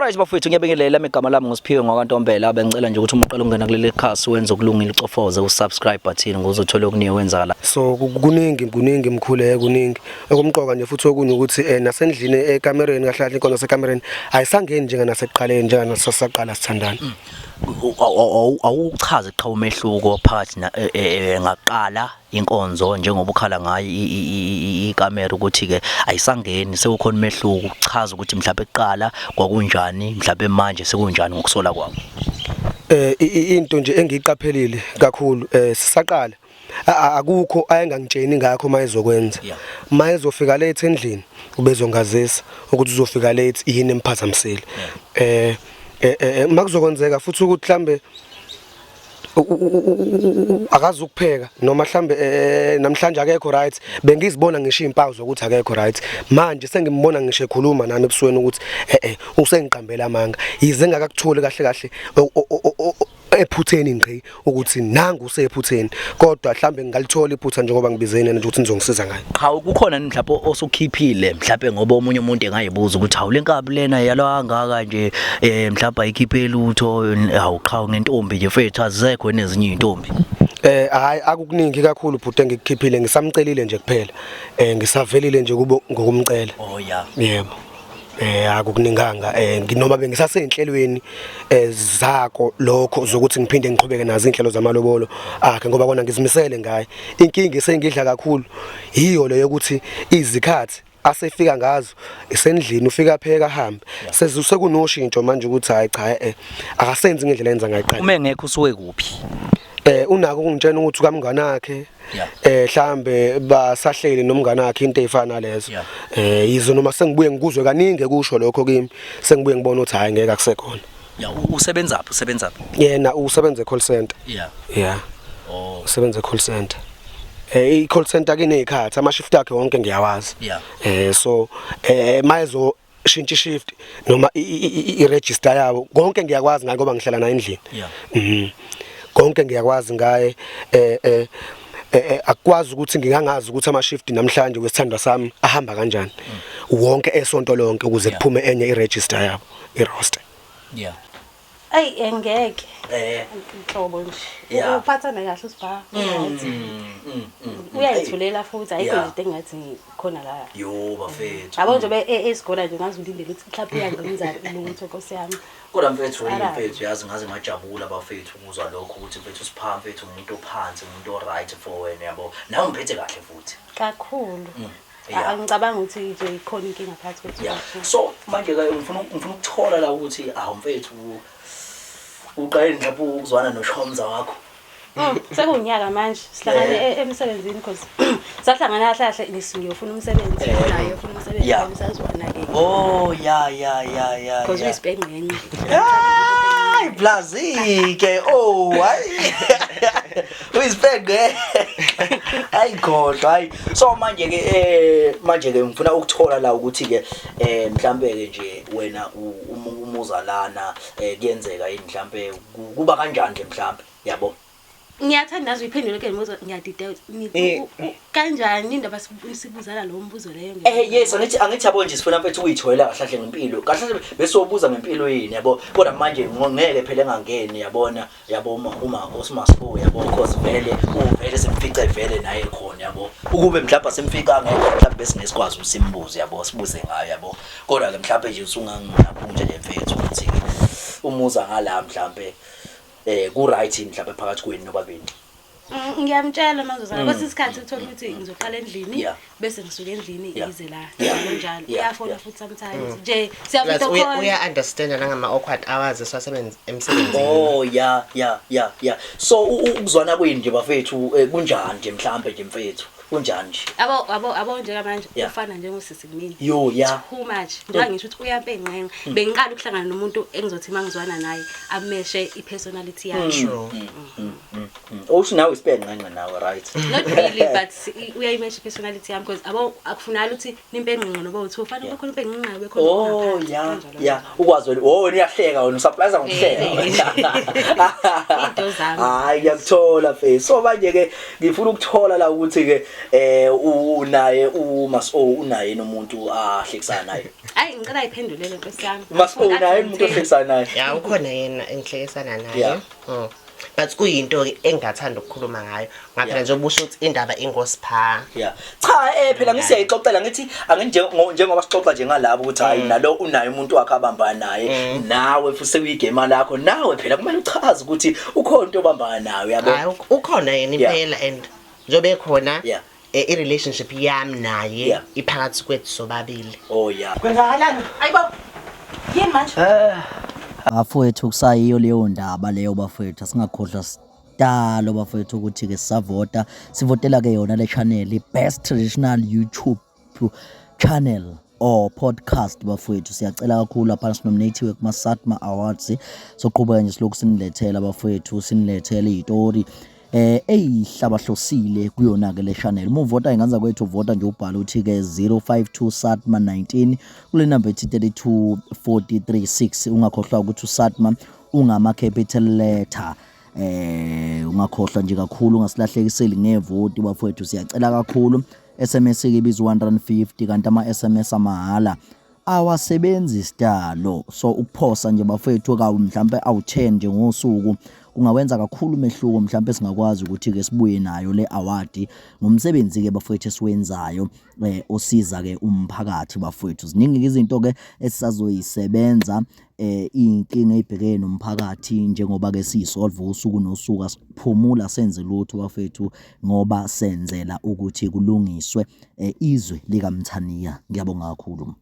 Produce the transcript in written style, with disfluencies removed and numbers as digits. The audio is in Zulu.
Alright bafowethu ngiyabingelela igama lami ngosiphiwe ngwaKantombela bengicela nje ukuthi uqale ungena kuleli khasi wenze okulungile ucofoze usubscribe button ukuze uthole okuningi wenzakala. So kuningi mkhulu kuningi okumqoka nje futhi okunye ukuthi nasendlini ekamereni kahle kahle inkonzo sekamereni ayisangeni njenganasekuqaleni njenganasasaqala sithandana. Awuchaze qha umehluko phakathi ngaqala inkonzo njengoba ukhala ngayo ikamera ukuthi ke ayisangeni sekukhona umehluko uchaza ukuthi mhlawumbe eqala kwakunjani mhlawumbe manje sekunjani ngokusola kwami. Into nje engiyiqaphelile kakhulu sisaqala akukho ayengangitsheni ngakho mayezokwenza mayezofika late endlini ubezongazisa ukuthi uzofika late yini emphazamisile makuzokwenzeka futhi ukuthi mhlambe akazi ukupheka noma mhlambe namhlanje akekho right bengizibona ngisho impawu zokuthi akekho right manje sengimbona ngisho ekhuluma nami ebusweni ukuthi usengiqambela amanga yize ngakakutholi kahle kahle ephutheni ngqi ukuthi nangu usephutheni kodwa mhlambe ngalithola iphutha njengoba ngibizene nje ukuthi nizongisiza ngayo. Cha ukukhona mhlawumbe osukhiphile mhlawumbe ngoba omunye umuntu engayibuza ukuthi hawu lenkabi lena yalwangaka nje mhlawumbe ayikhiphe lutho hawu cha ngentombi nje mfethu azekho nezinye izintombi. Hayi akukuningi kakhulu bhuti engikukhiphile ngisamcelile nje kuphela ngisavelile nje kubo ngokumcela. Oh yeah. Yebo. Akukuninganga nginoma bengisasenhlelweni zako lokho zokuthi ngiphinde ngiqhubeke nazo inhlelo zamalobolo akhe ngoba kona ngizimisele ngaye inkingi esengidla kakhulu yiyo leyo ukuthi izikhathi asefika ngazo esendlini ufika pheka hambe sekunoshintsho manje ukuthi hayi cha akasenzi ngendlela yenza ngayiqala uma engekho usuke kuphi unako ukungitshena ukuthi kamngane wakhe mhlambe basahleli nomngane wakhe into ezifana lezo yizo noma sengibuye ngikuzwe kaningi kusho lokho kimi sengibuye ngibona ukuthi hayi ngeke akusekhona. Usebenzaphi yena usebenza e-call center. Usebenza e-call center i-call center kinezikhathi ama-shift akhe wonke ngiyawazi so mayezo shintsha shift noma i-register yabo konke ngiyakwazi ngayo ngoba ngihlala naye endlini konke ngiyakwazi ngaye akwazi ukuthi ngingangazi ukuthi ama-shift namhlanje wesithandwa sami ahamba kanjani wonke esonto lonke ukuze kuphume enye i-register yabo i-roster. Ay engeke inhlobo nje uphathana kahle usibha uyayithulela futhi ayikho nje engathi khona la yo bafethu yabo nje esigona nje ngazulindele ukuthi mhlawumbe uyangenzani ukuthi Nkosi yami kodwa mfethu mfethu yazi ngaze ngajabula bafethu ukuzwa lokho ukuthi mfethu sipha mfethu umuntu ophansi umuntu oright for wena yabo nawe ngiphethe kahle futhi kakhulu. Angicabanga ukuthi nje ikhona inkinga phakathi kwethu. So manje ke ngifuna ukuthola la ukuthi mfethu uqale lapho ukuzwana noShomza wakho. Sekunyaka manje sihlangane emsebenzini because sahlangana kahle ngiyofuna umsebenzi naye ufuna umsebenzi umsazwana ke. Oh ya Because we spend ngenye. Ay blazike hayi. We spend ay kodwa hayi so manje ke ngifuna ukuthola la ukuthi ke mhlambe ke nje wena umuzalana kuyenzeka yini mhlambe kuba kanjani nje mhlambe yabo. Ngiyathanda nje iphendule ke ngibuza ngiyadidela kanjani indaba sibuzana lo mbuzo leyo yes angithi yabo nje sifuna mfethu uyitholela kahle ngempilo kahle bese ubuza ngempilo yini yabo kodwa manje ngeke phela engangeni yabo uma usimaspo yabo cause vele simfica vele naye khona yabo ukube mhlawumbe simfika ngeke mhlawumbe bese nesikwazi usimbuze yabo sibuze ngayo yabo kodwa ke mhlawumbe nje usungangiphunja le mfethu ukuthi umuza ngala mhlawumbe ku right mhlawumbe phakathi kweni nobabili. Ngiyamtshela mazozana kwesi isikhathi uthola ukuthi ngizoqala endlini bese ngisuka endlini ize la kanjalo uyafona futhi sometimes nje siyafunda khona uya understand nangama awkward hours esiwasebenza emsebenzini. Oh yeah so ukuzwana kweni nje bafethu kunjani nje mhlambe nje mfethu kunjani nje abo nje manje ufana njengosisi kumini too much njengoba ngisho ukuthi uyapengqenqa bengiqala ukuhlangana nomuntu engizothi mangizwana naye ameshe ipersonality yakhe. Okusho nawe isipengqenqa nawe right not really but uyayimesha ipersonality yami because akufunala ukuthi nimpengqenqa noba uthi ufana ukukhona impengqenqa bekhona. Oh yeah ukwazi wena niyahleka wena usupplyza ngokuhleka into zami hayi ngiyakuthola face so manje ke ngifuna ukuthola la ukuthi ke unaye unaye nomuntu ahlekisana naye. Hayi ngicela iphendulele Nkosi yami. Unaye umuntu ahlekisana naye. Ya ukhona yena engihlekisana naye. But kuyinto engathanda ukukhuluma ngayo. Ngaphela nje ubusho ukuthi indaba ingosipha. Yeah. Cha phela ngisiyayixoxela ngithi njengoba sixoxa nje ngalabo ukuthi hayi nalo unaye umuntu wakhe abambana naye nawe futhi sekuyigame lakho nawe phela kumele uchaze ukuthi ukhona into obambana nawe yabo. Hayi ukhona yena impela and njobe khona I relationship yami naye iphakathi kwethu sobabili. Oh yeah. Kwenzakalani? Hayibo. Yini manje? Bafowethu kusayiyo leyo ndaba leyo bafowethu asingakhohlwa sidalo bafowethu ukuthi ke sisavota sivotela ke yona le channel best traditional YouTube channel or podcast bafowethu siyacela kakhulu lapha sinominate kuma SATMA Awards soqhubeka nje silokhu sinilethela bafowethu sinilethele izitori eyihlabahlosile kuyona ke le channel muvota inganza kwethu vota nje ubhala uthi ke 052 SATMA 19 kule number ethi 32436 ungakhohlwa ukuthi uSATMA ungama capital letter ungakhohlwa nje kakhulu ungasilahlekiseli ngevoti bafowethu siyacela kakhulu SMS ke bizwa 150 kanti ama SMS amahala awasebenzi sidalo so ukuphosa nje bafowethu ka mhlambe awu10 nje ngosuku kungawenza kakhulu mehluko mhlambe singakwazi ukuthi ke sibuye nayo le award ngomsebenzi ke bafowethu esiwenzayo osiza ke umphakathi bafowethu ziningi izinto ke esisazoyisebenza inkinga ebhekene nomphakathi njengoba ke siyisolve usuku nosuku asiphumula senze lutho bafowethu ngoba senzela ukuthi kulungiswe izwe lika Mthaniya ngiyabonga kakhulu.